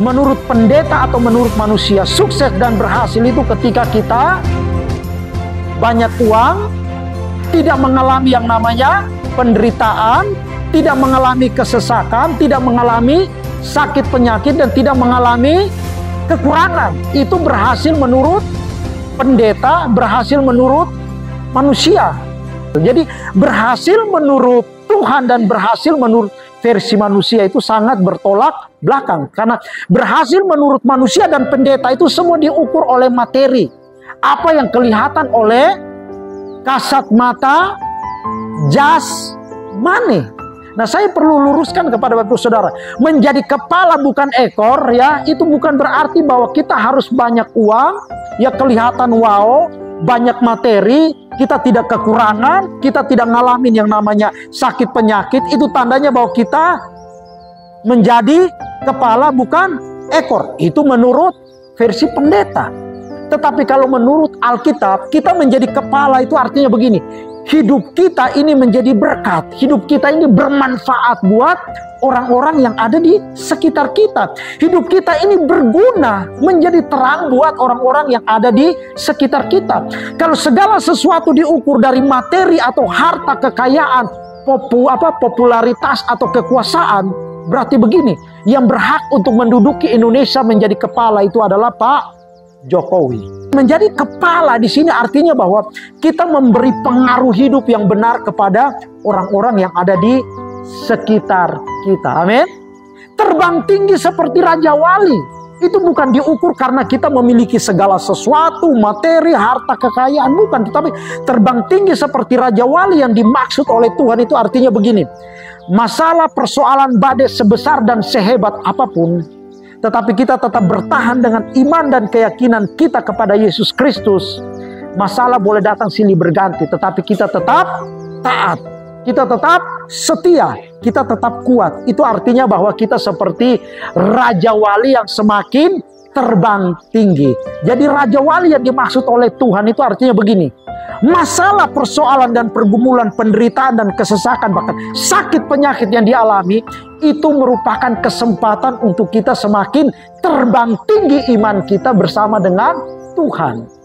menurut pendeta atau menurut manusia, sukses dan berhasil itu ketika kita banyak uang, tidak mengalami yang namanya penderitaan, tidak mengalami kesesakan, tidak mengalami sakit penyakit, dan tidak mengalami kekurangan. Itu berhasil menurut pendeta, berhasil menurut manusia. Jadi berhasil menurut Tuhan dan berhasil menurut versi manusia itu sangat bertolak belakang. Karena berhasil menurut manusia dan pendeta itu semua diukur oleh materi. Apa yang kelihatan oleh kasat mata, jasmani. Nah, saya perlu luruskan kepada Bapak Saudara, menjadi kepala bukan ekor ya, itu bukan berarti bahwa kita harus banyak uang, ya kelihatan wow, banyak materi, kita tidak kekurangan, kita tidak ngalamin yang namanya sakit penyakit, itu tandanya bahwa kita menjadi kepala bukan ekor. Itu menurut versi pendeta. Tetapi kalau menurut Alkitab, kita menjadi kepala itu artinya begini, hidup kita ini menjadi berkat, hidup kita ini bermanfaat buat orang-orang yang ada di sekitar kita. Hidup kita ini berguna, menjadi terang buat orang-orang yang ada di sekitar kita. Kalau segala sesuatu diukur dari materi atau harta kekayaan, popularitas atau kekuasaan, berarti begini, yang berhak untuk menduduki Indonesia menjadi kepala itu adalah Pak Jokowi. Menjadi kepala di sini artinya bahwa kita memberi pengaruh hidup yang benar kepada orang-orang yang ada di sekitar kita. Amin. Terbang tinggi seperti Raja Wali itu bukan diukur karena kita memiliki segala sesuatu, materi, harta, kekayaan, bukan. Tetapi terbang tinggi seperti Raja Wali yang dimaksud oleh Tuhan itu artinya begini, masalah persoalan badai sebesar dan sehebat apapun, tetapi kita tetap bertahan dengan iman dan keyakinan kita kepada Yesus Kristus. Masalah boleh datang silih berganti, tetapi kita tetap taat, kita tetap setia, kita tetap kuat. Itu artinya bahwa kita seperti Raja Wali yang semakin terbang tinggi. Jadi Raja Wali yang dimaksud oleh Tuhan itu artinya begini, masalah, persoalan dan pergumulan, penderitaan dan kesesakan, bahkan sakit penyakit yang dialami, itu merupakan kesempatan untuk kita semakin terbang tinggi iman kita bersama dengan Tuhan.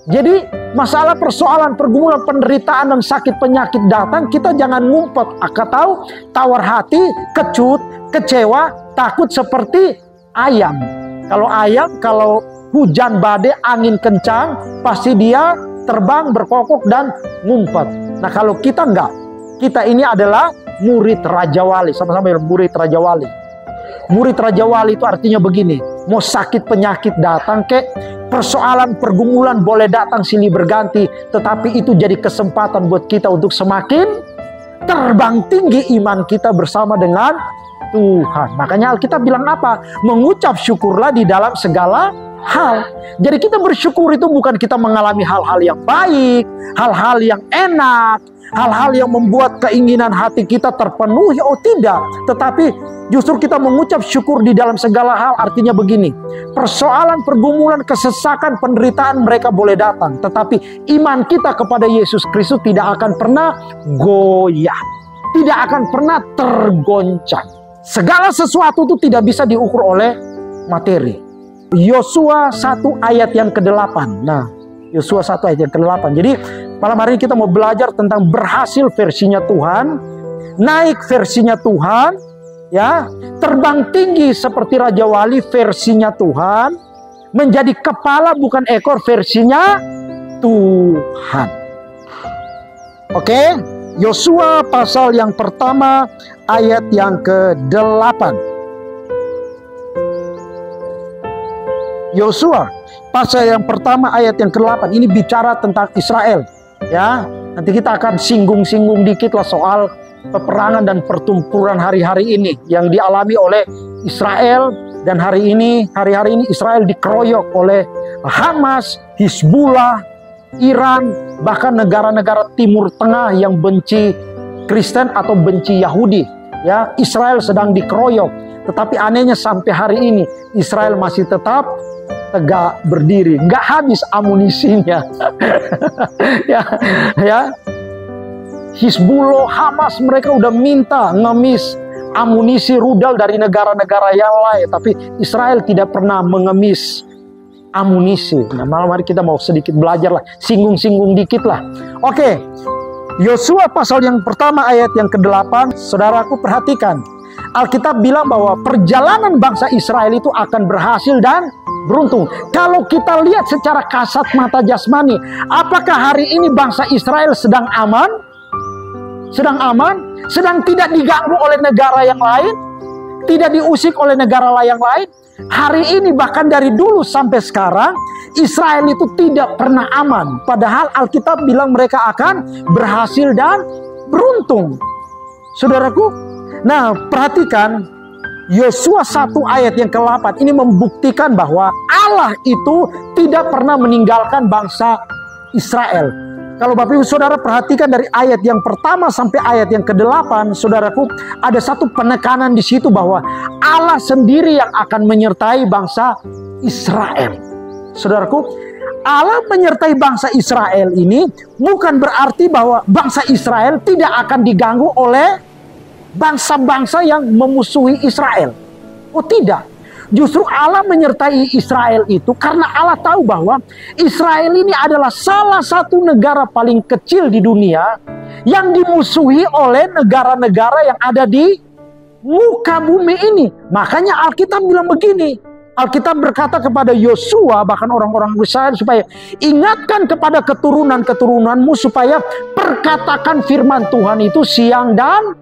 Jadi masalah, persoalan, pergumulan, penderitaan dan sakit penyakit datang, kita jangan ngumpet atau tawar hati, kecut, kecewa, takut seperti ayam. Kalau ayam, kalau hujan badai, angin kencang, pasti dia terbang, berkokok, dan ngumpet. Nah, kalau kita enggak, kita ini adalah murid Raja Wali. Sama-sama murid Raja Wali. Murid Raja Wali itu artinya begini, mau sakit penyakit datang kek, persoalan pergumulan boleh datang silih berganti, tetapi itu jadi kesempatan buat kita untuk semakin terbang tinggi iman kita bersama dengan Tuhan. Makanya Alkitab bilang apa? Mengucap syukurlah di dalam segala hal. Jadi kita bersyukur itu bukan kita mengalami hal-hal yang baik, hal-hal yang enak, hal-hal yang membuat keinginan hati kita terpenuhi, oh tidak. Tetapi justru kita mengucap syukur di dalam segala hal artinya begini, persoalan, pergumulan, kesesakan, penderitaan mereka boleh datang, tetapi iman kita kepada Yesus Kristus tidak akan pernah goyah, tidak akan pernah tergoncang. Segala sesuatu itu tidak bisa diukur oleh materi. Yosua 1 ayat yang ke-8. Nah, Yosua 1 ayat yang ke-8. Jadi malam hari ini kita mau belajar tentang berhasil versinya Tuhan, naik versinya Tuhan, ya, terbang tinggi seperti Raja Wali versinya Tuhan, menjadi kepala bukan ekor versinya Tuhan. Oke, Yosua pasal yang pertama ayat yang ke-8. Yosua pasal yang pertama ayat yang ke-8 ini bicara tentang Israel, ya. Nanti kita akan singgung-singgung dikit lah soal peperangan dan pertempuran hari-hari ini yang dialami oleh Israel, dan hari-hari ini Israel dikeroyok oleh Hamas, Hizbullah, Iran, bahkan negara-negara Timur Tengah yang benci Kristen atau benci Yahudi, ya. Israel sedang dikeroyok, tetapi anehnya sampai hari ini Israel masih tetap tegak berdiri, nggak habis amunisinya. ya, Hizbullah, Hamas, mereka udah minta ngemis amunisi rudal dari negara-negara yang lain, tapi Israel tidak pernah mengemis amunisi. Nah, malam hari kita mau sedikit belajar lah, singgung-singgung dikit lah. Oke, Yosua pasal yang pertama ayat yang ke-8, saudaraku perhatikan. Alkitab bilang bahwa perjalanan bangsa Israel itu akan berhasil dan beruntung. Kalau kita lihat secara kasat mata jasmani, apakah hari ini bangsa Israel sedang aman? Sedang aman? Sedang tidak diganggu oleh negara yang lain? Tidak diusik oleh negara yang lain? Hari ini bahkan dari dulu sampai sekarang Israel itu tidak pernah aman. Padahal Alkitab bilang mereka akan berhasil dan beruntung. Saudaraku, nah perhatikan Yosua 1 ayat yang ke-8 ini membuktikan bahwa Allah itu tidak pernah meninggalkan bangsa Israel. Kalau Bapak Ibu Saudara perhatikan dari ayat yang pertama sampai ayat yang ke-8, saudaraku, ada satu penekanan di situ bahwa Allah sendiri yang akan menyertai bangsa Israel. Saudaraku, Allah menyertai bangsa Israel ini bukan berarti bahwa bangsa Israel tidak akan diganggu oleh bangsa-bangsa yang memusuhi Israel. Oh tidak. Justru Allah menyertai Israel itu karena Allah tahu bahwa Israel ini adalah salah satu negara paling kecil di dunia yang dimusuhi oleh negara-negara yang ada di muka bumi ini. Makanya Alkitab bilang begini. Alkitab berkata kepada Yosua, bahkan orang-orang Israel, supaya ingatkan kepada keturunan-keturunanmu supaya perkatakan firman Tuhan itu siang dan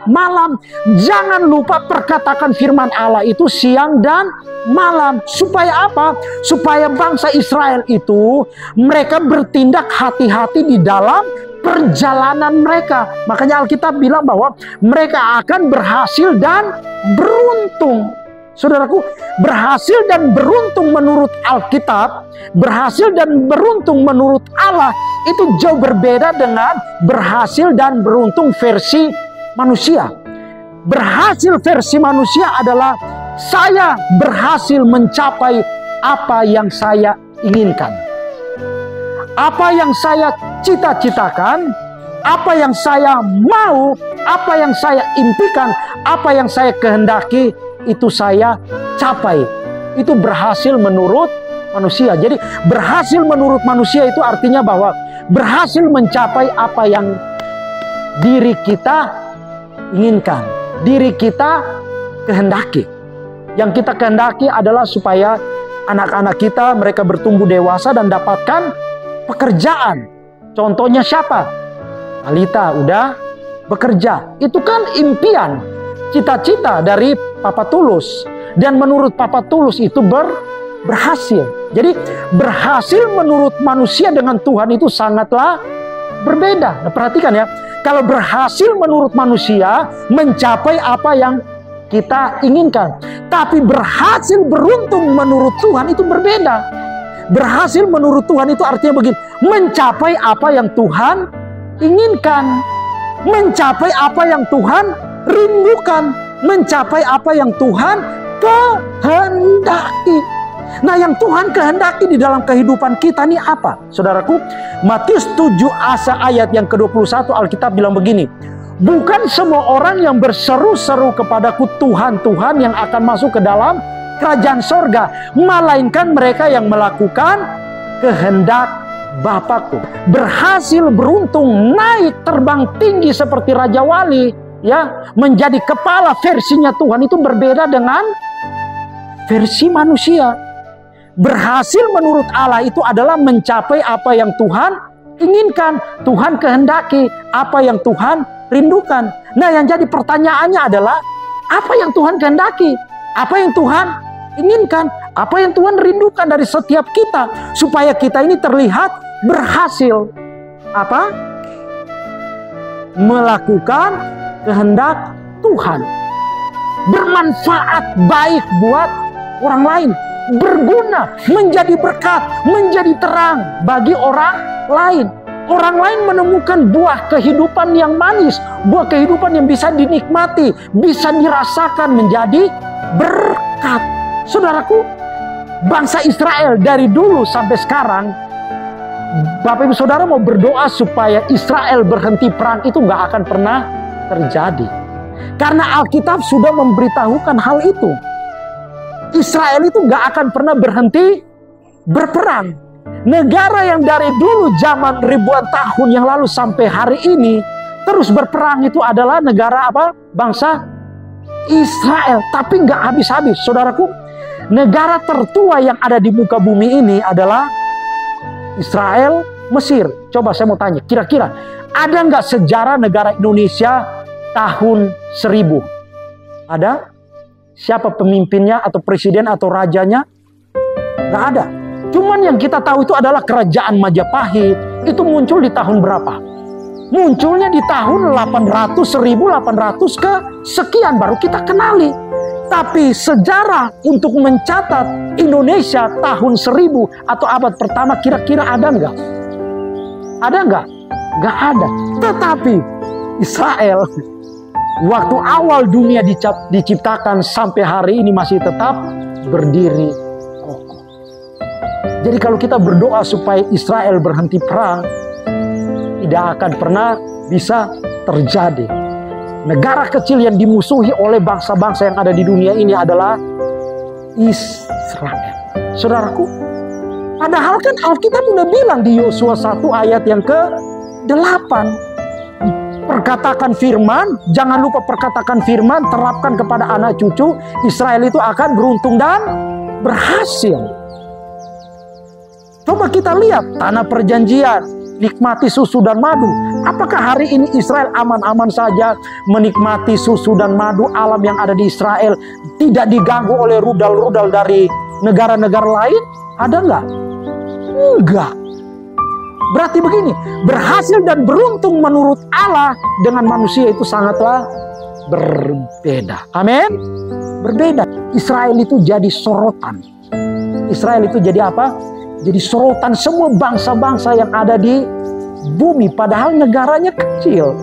malam. Jangan lupa perkatakan firman Allah itu siang dan malam. Supaya apa? Supaya bangsa Israel itu mereka bertindak hati-hati di dalam perjalanan mereka. Makanya Alkitab bilang bahwa mereka akan berhasil dan beruntung. Saudaraku, berhasil dan beruntung menurut Alkitab, berhasil dan beruntung menurut Allah itu jauh berbeda dengan berhasil dan beruntung versi manusia. Berhasil versi manusia adalah saya berhasil mencapai apa yang saya inginkan, apa yang saya cita-citakan, apa yang saya mau, apa yang saya impikan, apa yang saya kehendaki, itu saya capai. Itu berhasil menurut manusia. Jadi berhasil menurut manusia itu artinya bahwa berhasil mencapai apa yang diri kita inginkan, diri kita kehendaki. Yang kita kehendaki adalah supaya anak-anak kita mereka bertumbuh dewasa dan dapatkan pekerjaan. Contohnya siapa? Alita udah bekerja. Itu kan impian, cita-cita dari Papa Tulus. Dan menurut Papa Tulus itu berhasil. Jadi berhasil menurut manusia dengan Tuhan itu sangatlah berbeda. Nah, perhatikan ya. Kalau berhasil menurut manusia mencapai apa yang kita inginkan. Tapi berhasil beruntung menurut Tuhan itu berbeda. Berhasil menurut Tuhan itu artinya begini. Mencapai apa yang Tuhan inginkan. Mencapai apa yang Tuhan rindukan. Mencapai apa yang Tuhan kehendaki. Nah, yang Tuhan kehendaki di dalam kehidupan kita ini apa? Saudaraku, Matius 7 ayat yang ke-21 Alkitab bilang begini. Bukan semua orang yang berseru-seru kepadaku Tuhan, Tuhan yang akan masuk ke dalam kerajaan sorga, melainkan mereka yang melakukan kehendak Bapakku. Berhasil beruntung naik terbang tinggi seperti Raja Wali, ya, menjadi kepala versinya Tuhan itu berbeda dengan versi manusia. Berhasil menurut Allah itu adalah mencapai apa yang Tuhan inginkan, Tuhan kehendaki, apa yang Tuhan rindukan. Nah, yang jadi pertanyaannya adalah apa yang Tuhan kehendaki, apa yang Tuhan inginkan, apa yang Tuhan rindukan dari setiap kita supaya kita ini terlihat berhasil apa? Melakukan kehendak Tuhan, bermanfaat baik buat orang lain, berguna, menjadi berkat, menjadi terang bagi orang lain. Orang lain menemukan buah kehidupan yang manis, buah kehidupan yang bisa dinikmati, bisa dirasakan menjadi berkat. Saudaraku, bangsa Israel dari dulu sampai sekarang, Bapak Ibu Saudara mau berdoa supaya Israel berhenti perang itu nggak akan pernah terjadi. Karena Alkitab sudah memberitahukan hal itu. Israel itu gak akan pernah berhenti berperang. Negara yang dari dulu zaman ribuan tahun yang lalu sampai hari ini terus berperang itu adalah negara apa? Bangsa Israel. Tapi gak habis-habis, saudaraku. Negara tertua yang ada di muka bumi ini adalah Israel, Mesir. Coba saya mau tanya, kira-kira ada nggak sejarah negara Indonesia tahun 1000? Ada? Siapa pemimpinnya atau presiden atau rajanya? Nggak ada. Cuman yang kita tahu itu adalah kerajaan Majapahit. Itu muncul di tahun berapa? Munculnya di tahun 800, 1800 ke sekian baru kita kenali. Tapi sejarah untuk mencatat Indonesia tahun 1000 atau abad pertama kira-kira ada nggak? Ada nggak? Nggak ada. Tetapi Israel waktu awal dunia diciptakan sampai hari ini masih tetap berdiri kokoh. Jadi kalau kita berdoa supaya Israel berhenti perang, tidak akan pernah bisa terjadi. Negara kecil yang dimusuhi oleh bangsa-bangsa yang ada di dunia ini adalah Israel. Saudaraku, padahal kan Alkitab sudah bilang di Yosua 1 ayat yang ke-8. Perkatakan firman, jangan lupa perkatakan firman, terapkan kepada anak cucu, Israel itu akan beruntung dan berhasil. Coba kita lihat tanah perjanjian, nikmati susu dan madu. Apakah hari ini Israel aman-aman saja menikmati susu dan madu alam yang ada di Israel, tidak diganggu oleh rudal-rudal dari negara-negara lain? Ada nggak? Enggak. Berarti begini, berhasil dan beruntung menurut Allah dengan manusia itu sangatlah berbeda. Amin. Berbeda. Israel itu jadi sorotan. Israel itu jadi apa? Jadi sorotan semua bangsa-bangsa yang ada di bumi. Padahal negaranya kecil.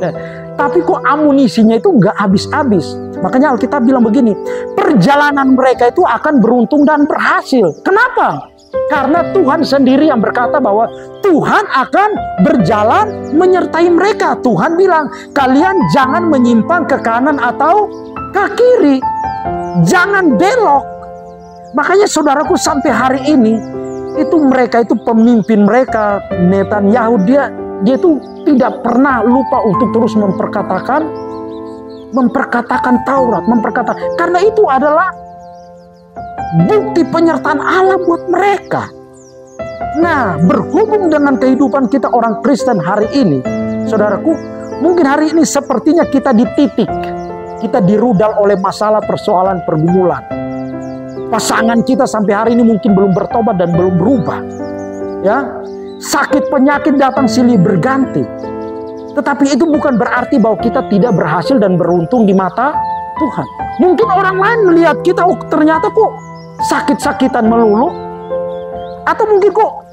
Nah, tapi kok amunisinya itu nggak habis-habis. Makanya Alkitab bilang begini, perjalanan mereka itu akan beruntung dan berhasil. Kenapa? Karena Tuhan sendiri yang berkata bahwa Tuhan akan berjalan menyertai mereka. Tuhan bilang, kalian jangan menyimpang ke kanan atau ke kiri. Jangan belok. Makanya saudaraku sampai hari ini, itu mereka itu pemimpin mereka, Netanyahu, dia itu tidak pernah lupa untuk terus memperkatakan Taurat, karena itu adalah bukti penyertaan Allah buat mereka. Nah, berhubung dengan kehidupan kita orang Kristen hari ini, saudaraku, mungkin hari ini sepertinya kita di titik, kita dirudal oleh masalah persoalan pergumulan. Pasangan kita sampai hari ini mungkin belum bertobat dan belum berubah. Ya, sakit penyakit datang silih berganti. Tetapi itu bukan berarti bahwa kita tidak berhasil dan beruntung di mata Tuhan. Mungkin orang lain melihat kita, oh ternyata kok sakit-sakitan melulu. Atau mungkin kok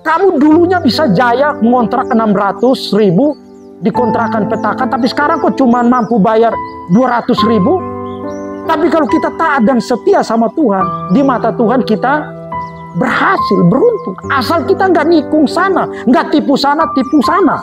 kamu dulunya bisa jaya mengontrak 600.000 di kontrakan petakan, tapi sekarang kok cuma mampu bayar 200.000. Tapi kalau kita taat dan setia sama Tuhan, di mata Tuhan kita berhasil, beruntung. Asal kita nggak nikung sana, nggak tipu sana, tipu sana.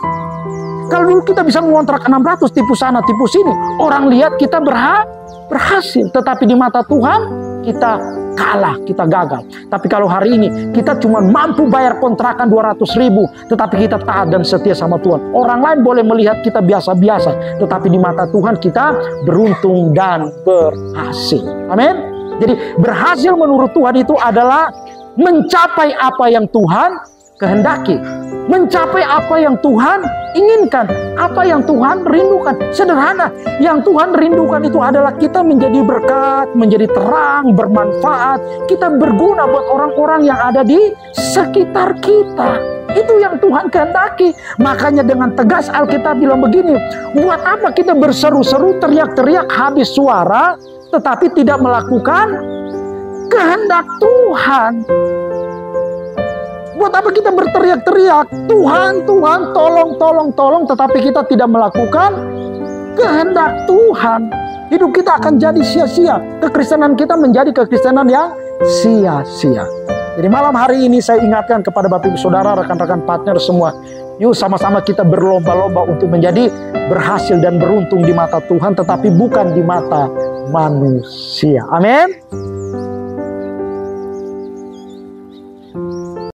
Kalau dulu kita bisa mengontrak 600, tipu sana, tipu sini, orang lihat kita berhasil. Tetapi di mata Tuhan kita kalah, kita gagal. Tapi kalau hari ini kita cuma mampu bayar kontrakan 200.000, tetapi kita taat dan setia sama Tuhan. Orang lain boleh melihat kita biasa-biasa, tetapi di mata Tuhan kita beruntung dan berhasil. Amin. Jadi berhasil menurut Tuhan itu adalah mencapai apa yang Tuhan kehendaki, mencapai apa yang Tuhan inginkan, apa yang Tuhan rindukan. Sederhana, yang Tuhan rindukan itu adalah kita menjadi berkat, menjadi terang, bermanfaat, kita berguna buat orang-orang yang ada di sekitar kita. Itu yang Tuhan kehendaki. Makanya dengan tegas Alkitab bilang begini, buat apa kita berseru-seru, teriak-teriak habis suara, tetapi tidak melakukan kehendak Tuhan? Buat apa kita berteriak-teriak, Tuhan, Tuhan, tolong, tolong, tolong, tetapi kita tidak melakukan kehendak Tuhan? Hidup kita akan jadi sia-sia. Kekristenan kita menjadi kekristenan yang sia-sia. Jadi malam hari ini saya ingatkan kepada Bapak Ibu Saudara, rekan-rekan partner semua, Yuk sama-sama kita berlomba-lomba untuk menjadi berhasil dan beruntung di mata Tuhan, tetapi bukan di mata manusia. Amin.